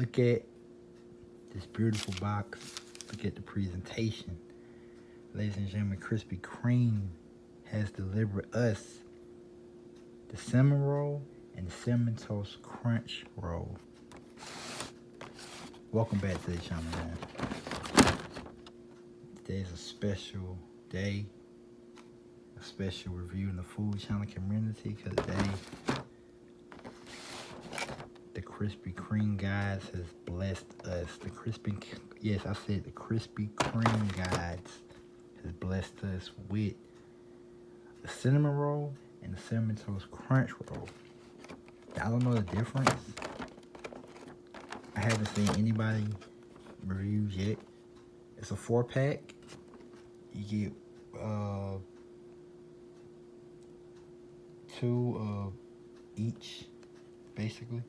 Look at this beautiful box. Look at the presentation. Ladies and gentlemen, Krispy Kreme has delivered us the cinnamon roll and the cinnamon toast crunch roll. Welcome back to the channel, man. Today's a special day, a special review in the food channel community, because today the Krispy Kreme guys has blessed us. The Krispy Kreme guys has blessed us with the cinnamon roll and the cinnamon toast crunch roll. I don't know the difference. I haven't seen anybody reviews yet. It's a 4-pack. You get 2 of each, basically.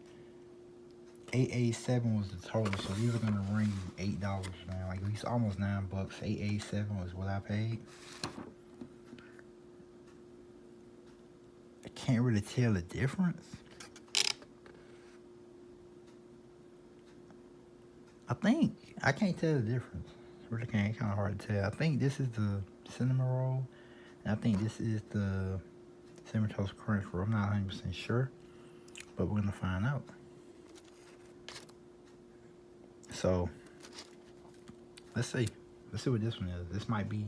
$8.87 was the total, so these are gonna ring you $8, man. Like, at least almost $9. $8.87 was what I paid. I can't really tell the difference. I can't tell the difference. Really can't. It's kind of hard to tell. I think this is the cinnamon roll, and I think this is the cinnamon toast crunch roll. I'm not 100% sure, but we're gonna find out. So let's see what this one is. This might be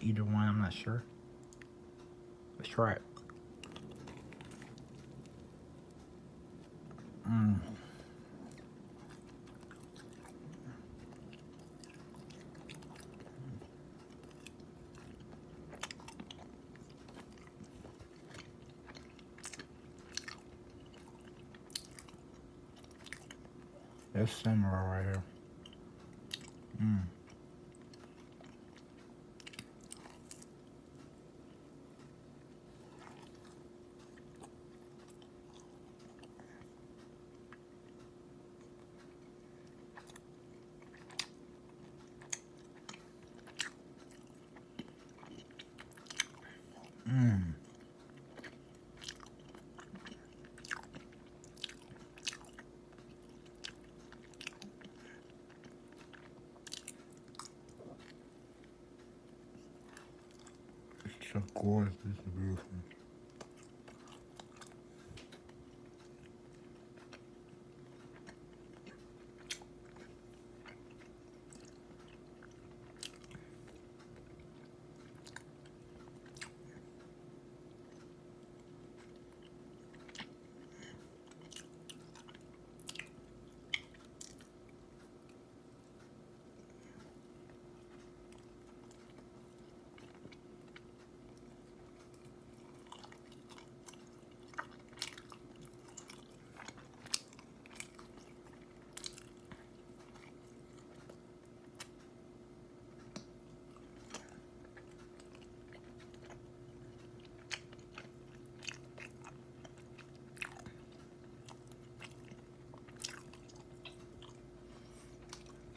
either one. I'm not sure. Let's try it. That's cinnamon roll right here. It's so gorgeous. This is beautiful.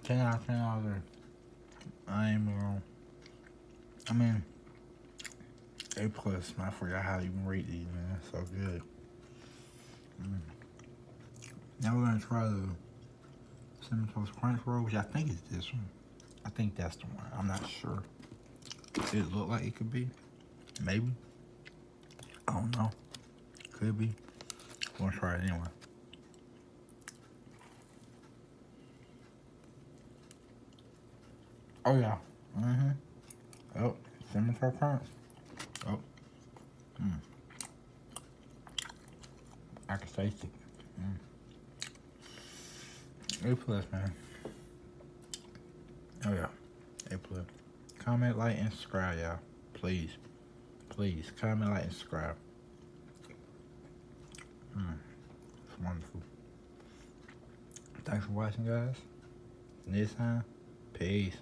Ten out of 10 out there. I ain't wrong. I mean, A+. I forgot how to even rate these, man. It's so good. Now we're gonna try the cinnamon toast crunch roll, which I think is this one. I think that's the one. I'm not sure. It look like it could be. Maybe. I don't know. Could be. We're gonna try it anyway. Oh yeah. Oh, cinnamon toast crunch. Oh. I can taste it. A+, man. Oh yeah. A+. Comment, like, and subscribe, y'all. Please. Please. Comment, like, and subscribe. It's wonderful. Thanks for watching, guys. Next time, peace.